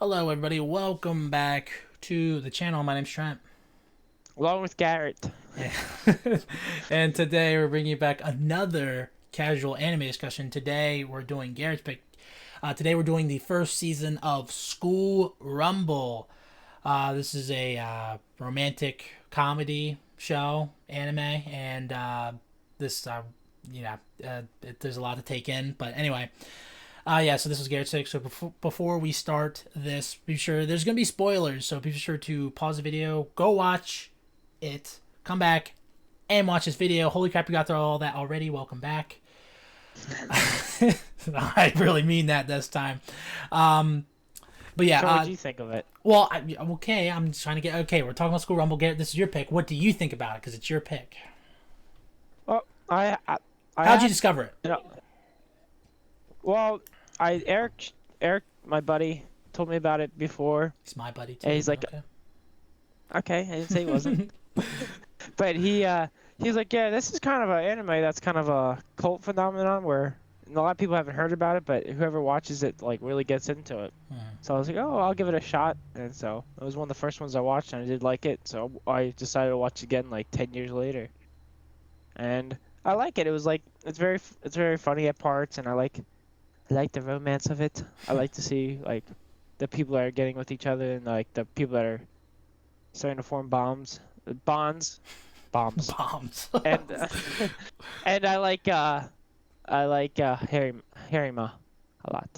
Hello, everybody. Welcome back to the channel. My name's Trent. Along with Garrett. And today we're bringing you back another casual anime discussion. Today we're doing Garrett's pick. Today we're doing the first season of School Rumble. This is a romantic comedy show, anime, and this, there's a lot to take in. But anyway, so this was Garrett's pick. So before we start this, be sure there's going to be spoilers. So be sure to pause the video, go watch it, come back, and watch this video. Holy crap, you got through all that already. Welcome back. I really mean that this time. But yeah. So what do you think of it? Well, okay, I'm just trying to get... Okay, we're talking about School Rumble. Garrett, this is your pick. What do you think about it? Because it's your pick. Well, How'd you discover it? you know, well, Eric, my buddy, told me about it before. He's my buddy, too. And he's like, okay. okay, I didn't say he wasn't. But he's like, yeah, this is kind of an anime that's kind of a cult phenomenon where a lot of people haven't heard about it, but whoever watches it like really gets into it. So I was like, oh, I'll give it a shot. And so it was one of the first ones I watched, and I did like it. So I decided to watch it again like 10 years later. And I like it. It was like it's very funny at parts, and I like the romance of it. I like to see like the people that are getting with each other, and like the people that are starting to form bonds, bombs. Bombs. And and I like Harima a lot.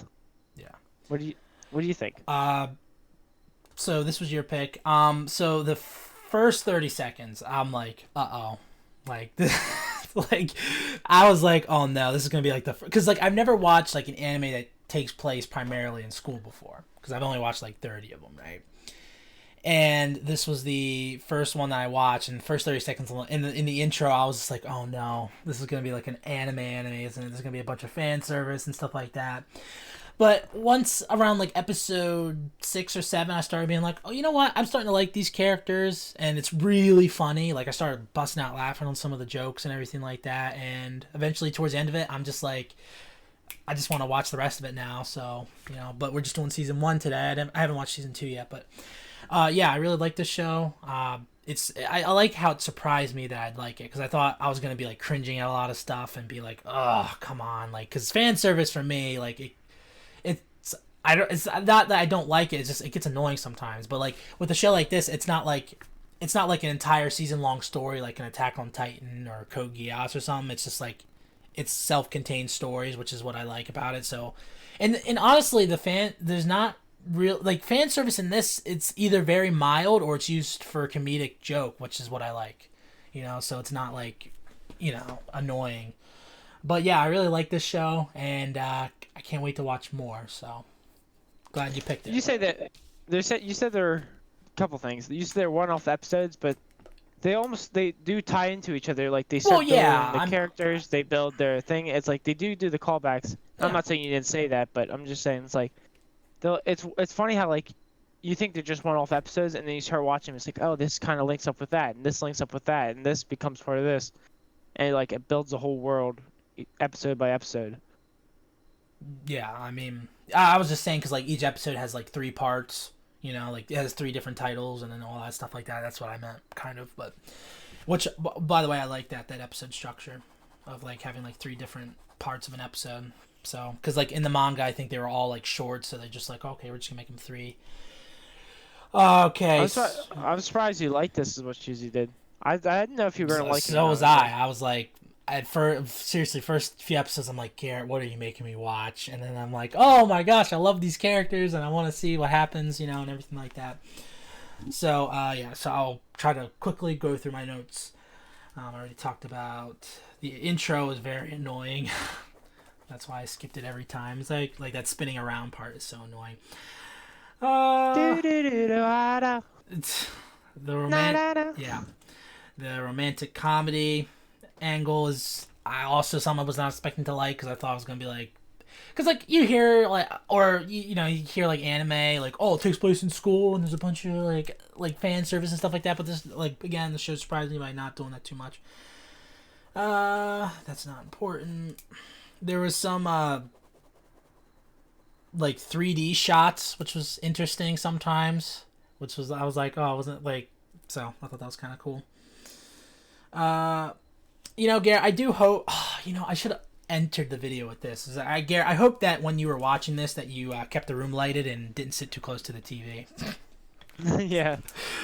Yeah. What do you think? So this was your pick. So the first 30 seconds, I'm like, uh-oh. Like, like, I was like, oh no, this is gonna be like because like I've never watched like an anime that takes place primarily in school before, because I've only watched like 30 of them, right? And this was the first one that I watched, and the first 30 seconds in the intro, I was just like, oh no, this is gonna be like an anime, isn't it? There's gonna be a bunch of fan service and stuff like that. But once around like episode 6 or 7, I started being like, oh, you know what? I'm starting to like these characters, and it's really funny. Like I started busting out laughing on some of the jokes and everything like that. And eventually, towards the end of it, I'm just like, I just want to watch the rest of it now. So but we're just doing season 1 today. I haven't watched season 2 yet, but yeah, I really like this show. I like how it surprised me that I'd like it, because I thought I was gonna be like cringing at a lot of stuff and be like, oh, come on, like, because fan service for me, like it's not that I don't like it. It's just it gets annoying sometimes. But like with a show like this, it's not like an entire season long story like an Attack on Titan or Code Geass or something. It's just like it's self-contained stories, which is what I like about it. So, and honestly, there's not real like fan service in this. It's either very mild or it's used for a comedic joke, which is what I like. So it's not like annoying. But yeah, I really like this show, and I can't wait to watch more. So glad you picked it. You say that you said there are a couple things. You said they're one-off episodes, but they do tie into each other. Like they start building the characters, they build their thing. It's like they do the callbacks. Yeah. I'm not saying you didn't say that, but I'm just saying it's like it's funny how like you think they're just one-off episodes, and then you start watching. It's like, oh, this kind of links up with that, and this links up with that, and this becomes part of this, and like it builds a whole world, episode by episode. Yeah, I mean, I was just saying because like each episode has like 3 parts. Like it has 3 different titles and then all that stuff like that. That's what I meant, kind of. But which, by the way, I like that episode structure of like having like 3 different parts of an episode. So, because like in the manga, I think they were all like short, so they're just like, okay, we're just gonna make them 3. Okay. I'm surprised you liked this as much as you did. I didn't know if you were gonna like it. So was I. I was like, seriously, first few episodes, I'm like, Garrett, what are you making me watch? And then I'm like, oh my gosh, I love these characters, and I want to see what happens, and everything like that. So, so I'll try to quickly go through my notes. I already talked about the intro is very annoying. That's why I skipped it every time. It's like that spinning around part is so annoying. It's the romantic comedy angle is something I was not expecting to like, because I thought I was gonna be like, because like you hear like, or you hear like anime like, oh, it takes place in school and there's a bunch of like fan service and stuff like that, but this, like, again, the show surprised me by not doing that too much. That's not important. There was some like 3D shots, which was interesting sometimes. Which was I was like, oh, I wasn't like, so I thought that was kind of cool. Garrett, I do hope. I should have entered the video with this. Garrett, I hope that when you were watching this, that you kept the room lighted and didn't sit too close to the TV. Yeah.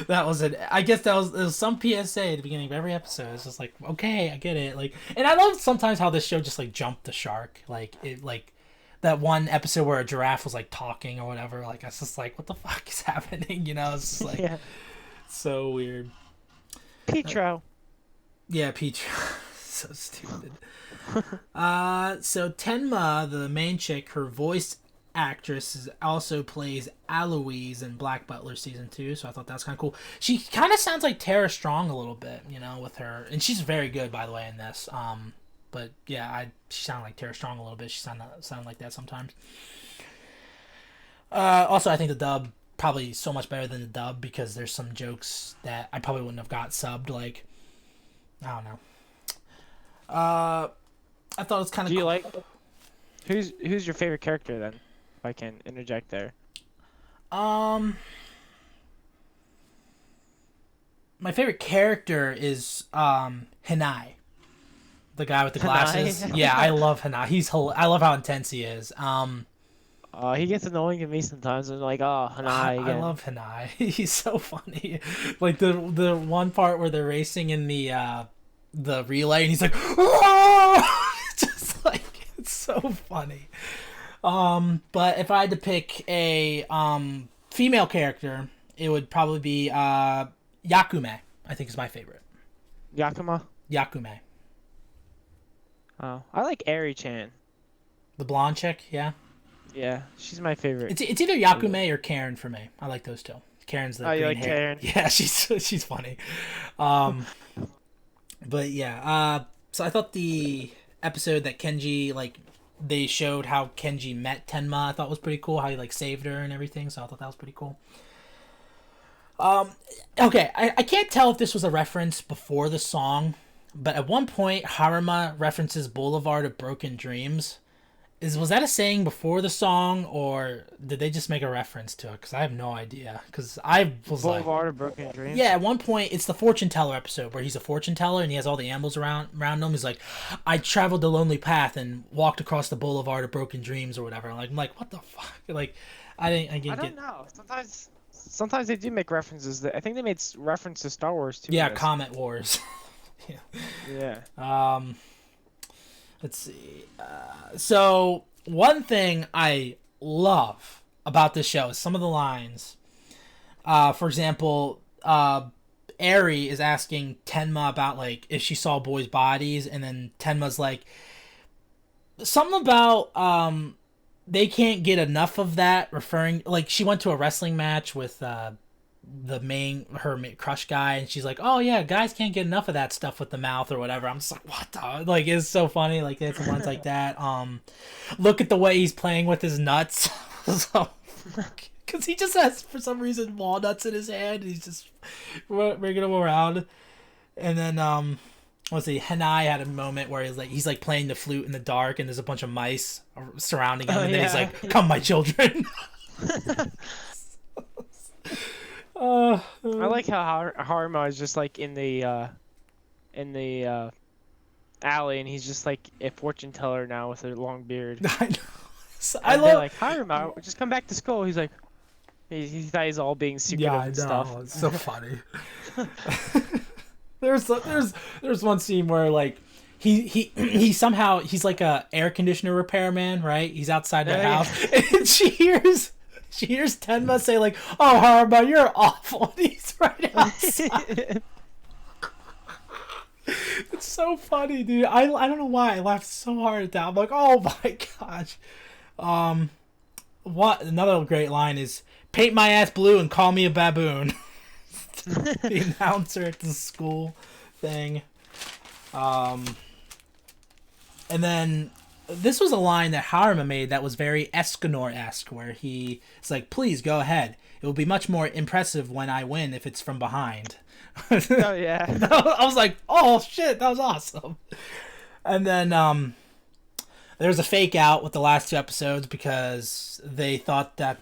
That was it. I guess there was some PSA at the beginning of every episode. It's just like, okay, I get it. Like, and I love sometimes how this show just like jumped the shark. Like it, like that one episode where a giraffe was like talking or whatever. Like I was just like, what the fuck is happening? It's just like, Yeah. so weird. Petro. Yeah, Peach. So stupid. So Tenma, the main chick, her voice actress also plays Aloise in Black Butler season 2, so I thought that was kind of cool. She kind of sounds like Tara Strong a little bit, with her, and she's very good, by the way, in this. But yeah, she sounded like Tara Strong a little bit. She sounded like that sometimes. Also, I think the dub probably so much better than the dub because there's some jokes that I probably wouldn't have got subbed. Like, I don't know. I thought it was kind of. Do you like? Who's your favorite character then? If I can interject there. My favorite character is Hinai, the guy with the glasses. Hinai? Yeah, I love Hinai. I love how intense he is. He gets annoying to me sometimes. I'm like, oh, Hanai again. I love Hinai. He's so funny. Like the one part where they're racing in the relay, and he's like, whoa! Just like, it's so funny. But if I had to pick a female character, it would probably be Yakume. I think is my favorite. Yakuma? Yakume. Oh, I like Eri-chan. The blonde chick, yeah. Yeah, she's my favorite. It's either Yakume or Karen for me. I like those two. Karen's the green you like hair. Karen? Yeah, she's funny. But yeah, so I thought the episode that Kenji, like, they showed how Kenji met Tenma, I thought was pretty cool, how he like saved her and everything, so I thought that was pretty cool. Okay, I can't tell if this was a reference before the song, but at one point Haruma references Boulevard of Broken Dreams. Was that a saying before the song, or did they just make a reference to it? Because I have no idea. Because I was Boulevard of Broken Dreams? Yeah, at one point, it's the fortune teller episode where he's a fortune teller and he has all the animals around him. He's like, I traveled the lonely path and walked across the Boulevard of Broken Dreams or whatever. I'm like, what the fuck? Like, I don't know. Sometimes they do make references. I think they made reference to Star Wars too. Yeah, Comet Wars. Yeah. Let's see. So one thing I love about this show is some of the lines. For example, Eri is asking Tenma about like if she saw boys' bodies, and then Tenma's like something about they can't get enough of that. Referring like she went to a wrestling match with her crush guy, and she's like, oh yeah, guys can't get enough of that stuff with the mouth or whatever. I'm just like, what the, like, it's so funny. Like, it's ones like that. Look at the way he's playing with his nuts. So, because he just has, for some reason, walnuts in his hand. He's just rigging them around. And then let's see, Hinai had a moment where he's like playing the flute in the dark, and there's a bunch of mice surrounding him, and then he's like, come my children. I like how Haruma is just like in the alley, and he's just like a fortune teller now with a long beard. I know. So, I love like Haruma, just come back to school. He's like, he thought he's all being secretive and stuff. It's so funny. There's one scene where like he somehow he's like a air conditioner repairman, right? He's outside the house, and she hears Tenma say like, "Oh, Haruma, you're awful." And he's right outside. It's so funny, dude. I don't know why I laughed so hard at that. I'm like, oh my gosh. What another great line is, "Paint my ass blue and call me a baboon." The announcer at the school thing. And then this was a line that Haruma made that was very Escanor-esque, where he is like, please go ahead. It will be much more impressive when I win if it's from behind. Oh, yeah. I was like, oh, shit, that was awesome. And then There's a fake out with the last 2 episodes because they thought that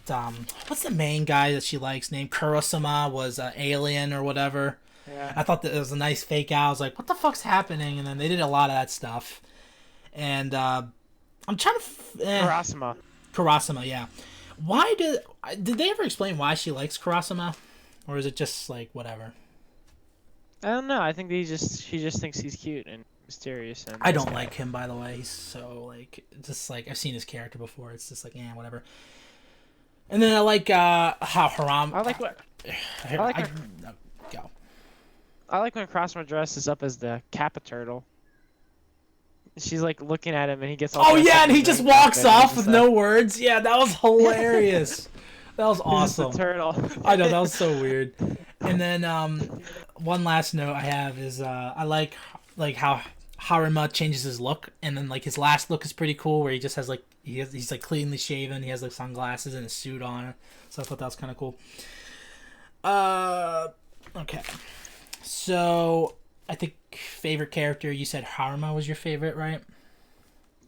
what's the main guy that she likes named Kurosama was an alien or whatever. Yeah. I thought that it was a nice fake out. I was like, what the fuck's happening? And then they did a lot of that stuff. And I'm trying to Kurosama, yeah. Why did they ever explain why she likes Kurosama, or is it just like whatever? I don't know. I think she just thinks he's cute and mysterious. And I don't like him, by the way. He's so like just like I've seen his character before. It's just like whatever. And then I like how Haram. I like what. Go. I like when Crossman dresses up as the Kappa Turtle. She's like looking at him, and he gets all. Oh yeah, and he just walks off with no words. Yeah, that was hilarious. That was awesome. The turtle. I know, that was so weird. And then one last note I have is I like how Harima changes his look, and then like his last look is pretty cool, where he just has like he's like cleanly shaven, he has like sunglasses and a suit on. So I thought that was kind of cool. Okay. So I think favorite character, you said Harima was your favorite, right?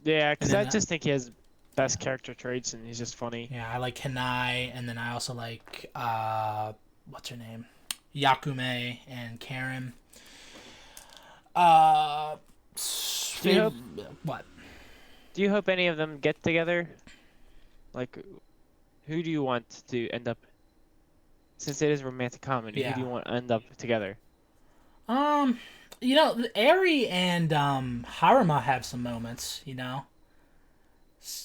Yeah, because I just think he has best character traits, and he's just funny. Yeah, I like Hinai, and then I also like what's her name, Yakume and Karen. What? Do you hope any of them get together? Like, who do you want to end up? Since it is a romantic comedy, who do you want to end up together? You know, Eri and Harima have some moments, you know.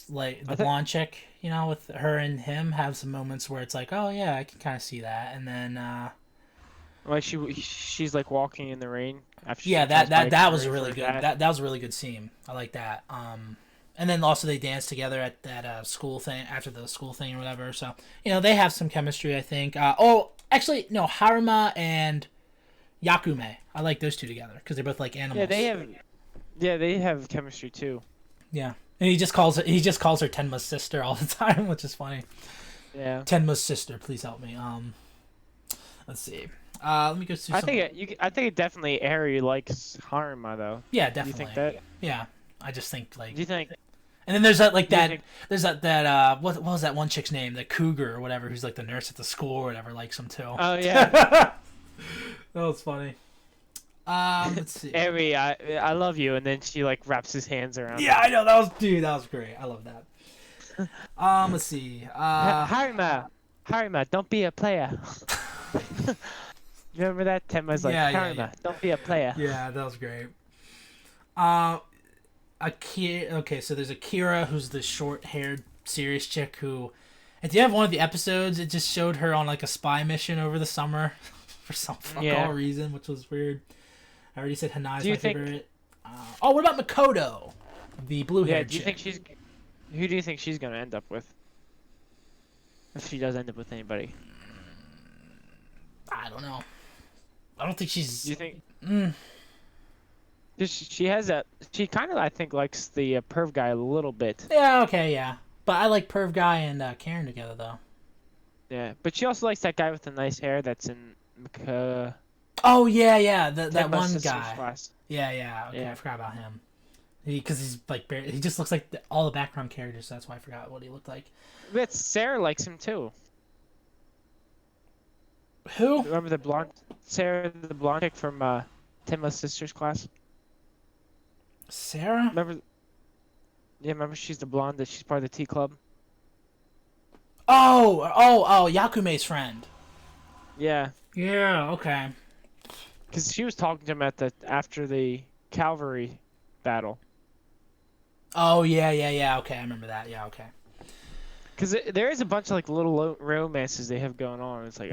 Like the blonde chick, you know, with her and him have some moments where it's like, oh yeah, I can kind of see that, and then like she's like walking in the rain after. Yeah, that was a really good. That was a really good scene. I like that. And then also they dance together at that school thing after the school thing or whatever. So you know they have some chemistry, I think. Actually, no, Harima and Yakume. I like those two together because they're both like animals. Yeah, they have chemistry too. Yeah, and he just calls her Tenma's sister all the time, which is funny. Yeah. Tenma's sister, please help me. Let's see. Let me go through. I think it definitely Eri likes Harima though. Yeah, definitely. Do you think that? Yeah, I just think like. Do you think? And then there's there's that what was that one chick's name, the Cougar or whatever, who's like the nurse at the school or whatever, likes him too. Oh yeah. That was funny. Let's see. Eri, I love you, and then she like wraps his hands around. Yeah, I know, that was great. I love that. Let's see. Harima, don't be a player. You remember that? Tenma's like, Harima, don't be a player. Yeah, that was great. Okay, so there's Akira, who's the short-haired, serious chick who, at the end of one of the episodes, it just showed her on like a spy mission over the summer for some all reason, which was weird. I already said Hanai's my favorite. What about Makoto, the blue-haired chick? Who do you think she's gonna end up with? If she does end up with anybody. I don't know. I don't think she's. Do you think? She has that. She kind of, I think, likes the perv guy a little bit. Yeah. Okay. Yeah. But I like perv guy and Karen together though. Yeah, but she also likes that guy with the nice hair that's in Oh yeah. That one guy. Class. Yeah. Okay, I forgot about him. Because he's like he just looks like all the background characters. So that's why I forgot what he looked like. But Sarah likes him too. Who? Remember the blonde Sarah, the blonde chick from Tenma's sister's class? Sarah? Remember she's the blonde that she's part of the T Club? Oh, Yakume's friend. Yeah. Yeah, okay. Because she was talking to him after the Calvary battle. Oh, yeah, okay, I remember that, yeah, okay. Because there is a bunch of like little romances they have going on. It's like,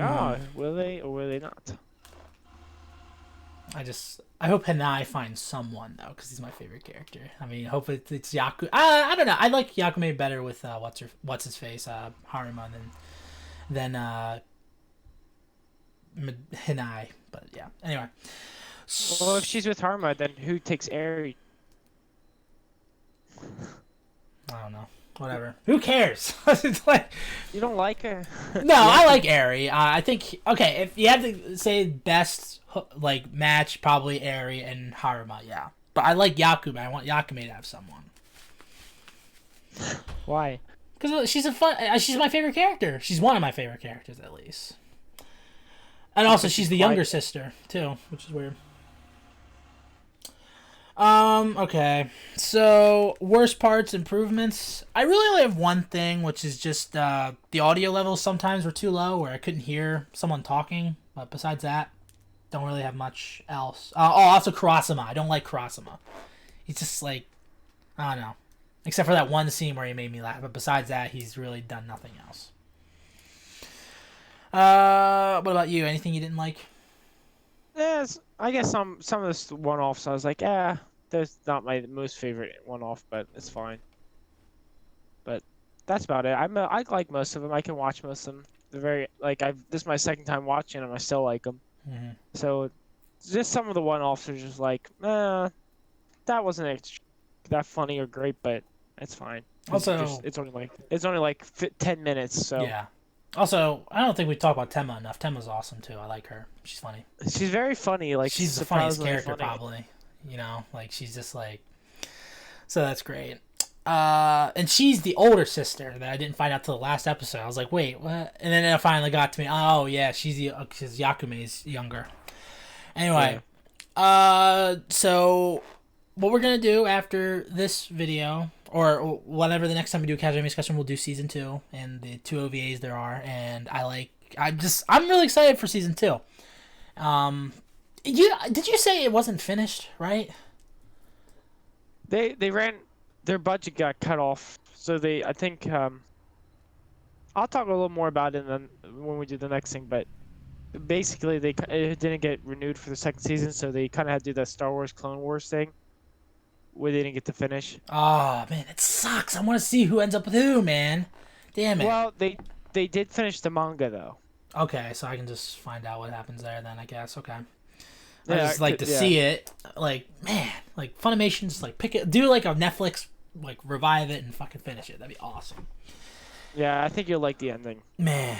will they or will they not? I hope Hinai finds someone though, because he's my favorite character. I mean, hope it's Yaku. I don't know. I like Yakume better with what's his face, Harima than Hinai. But yeah. Anyway. Well, if she's with Harima, then who takes Eri? I don't know. Whatever. Who cares? It's like you don't like her. No, I like Eri. I think if you had to say best like match, probably Eri and Harima. Yeah, but I like Yakume. I want Yakume to have someone. Why? Because she's my favorite character. She's one of my favorite characters, at least. And also, she's the younger sister too, which is weird. Okay. So, worst parts, improvements. I really only have one thing, which is just the audio levels sometimes were too low, where I couldn't hear someone talking. But besides that, don't really have much else. Also Kurasama. I don't like Kurasama. He's just like, I don't know. Except for that one scene where he made me laugh. But besides that, he's really done nothing else. What about you? Anything you didn't like? Yes, I guess some of this one-offs. I was like, yeah, there's not my most favorite one-off, but it's fine. But that's about it. I like most of them. I can watch most of them. They're very like this is my second time watching them. I still like them. Mm-hmm. So just some of the one-offs are just like, that wasn't that funny or great, but it's fine. Also, it's only like 10 minutes. So yeah. Also, I don't think we talk about Tenma enough. Tenma's awesome too. I like her. She's funny. She's very funny. Like she's the funniest surprisingly character funny. probably. You know, like she's just like. So that's great. And she's the older sister that I didn't find out till the last episode. I was like, wait, what? And then it finally got to me. Oh yeah, she's because Yakume's younger. Anyway, so what we're gonna do after this video, or whatever the next time we do a casual anime discussion, we'll do season 2 and the 2 OVAs there are, and I'm really excited for season 2. Did you say it wasn't finished, right? They ran their budget got cut off, so I think I'll talk a little more about it when we do the next thing, but basically it didn't get renewed for the second season, so they kind of had to do that Star Wars Clone Wars thing where they didn't get to finish. Oh man, it sucks. I want to see who ends up with who, man. Damn it. Well, they did finish the manga though. Okay, so I can just find out what happens there then, I guess. Okay. Yeah, I just like to see it. Like, man, like Funimation, just like pick it, do like a Netflix, like revive it and fucking finish it. That'd be awesome. Yeah, I think you'll like the ending. Man.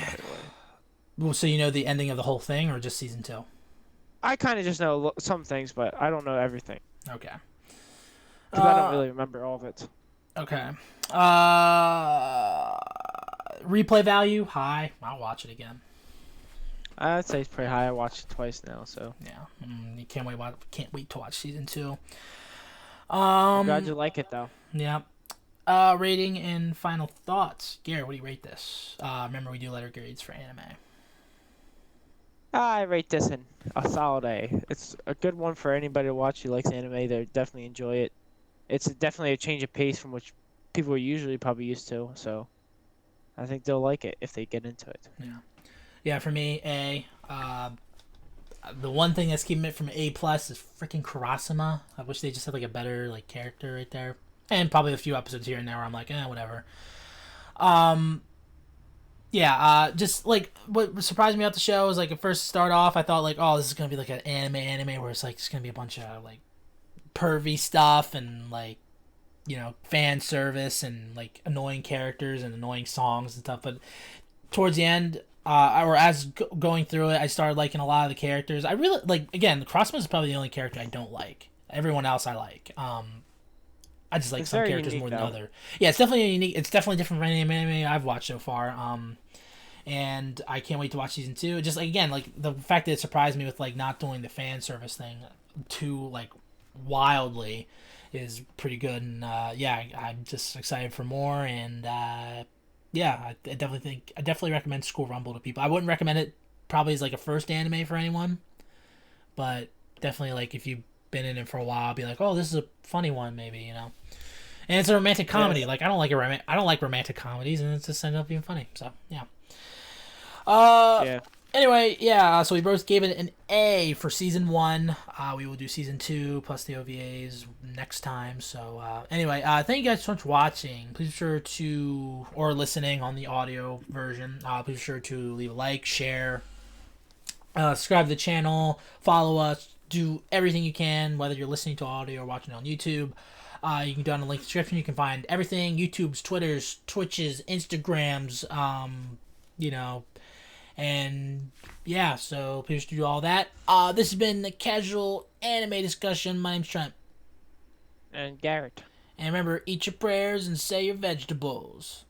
Well, so you know the ending of the whole thing, or just season 2? I kind of just know some things, but I don't know everything. Okay. Because I don't really remember all of it. Okay. Replay value high. I'll watch it again. I'd say it's pretty high. I watched it twice now, so yeah. You can't wait to watch season 2. I'm glad you like it though. Yeah. Rating and final thoughts. Garrett, what do you rate this? Remember we do letter grades for anime. I rate this in a solid A. It's a good one for anybody to watch who likes anime. They definitely enjoy it. It's definitely a change of pace from which people are usually probably used to. So I think they'll like it if they get into it. Yeah. Yeah, for me, A. The one thing that's keeping it from A+ is freaking Kurasama. I wish they just had like a better like character right there. And probably a few episodes here and there where I'm like, whatever. Just like what surprised me about the show is like at first start off, I thought like, oh, this is gonna be like an anime where it's like it's gonna be a bunch of like pervy stuff and like, you know, fan service and like annoying characters and annoying songs and stuff. But towards the end, going through it, I started liking a lot of the characters. I really like. Again, Crossman is probably the only character I don't like. Everyone else I like. I just like some characters more than other. Yeah, it's definitely unique. It's definitely different from any anime I've watched so far. And I can't wait to watch season 2. Just like again, like the fact that it surprised me with like not doing the fan service thing too like wildly is pretty good. And I'm just excited for more. And I definitely recommend School Rumble to people. I wouldn't recommend it probably as like a first anime for anyone, but definitely like if you've been in it for a while, I'll be like, oh, this is a funny one, maybe, you know. And it's a romantic comedy. Yes. Like I don't like romantic comedies, and it's just ended up being funny. So yeah. Anyway, yeah. So we both gave it an A for season 1. We will do season 2 plus the OVAs next time. So anyway, thank you guys so much for watching. Please be sure to or listening on the audio version. Please be sure to leave a like, share, subscribe to the channel, follow us. Do everything you can, whether you're listening to audio or watching on YouTube. You can do it on the link in the description. You can find everything: YouTube's, Twitter's, Twitches, Instagrams, and yeah. So please do all that. This has been the Casual Anime Discussion. My name's Trent. And Garrett. And remember, eat your prayers and say your vegetables.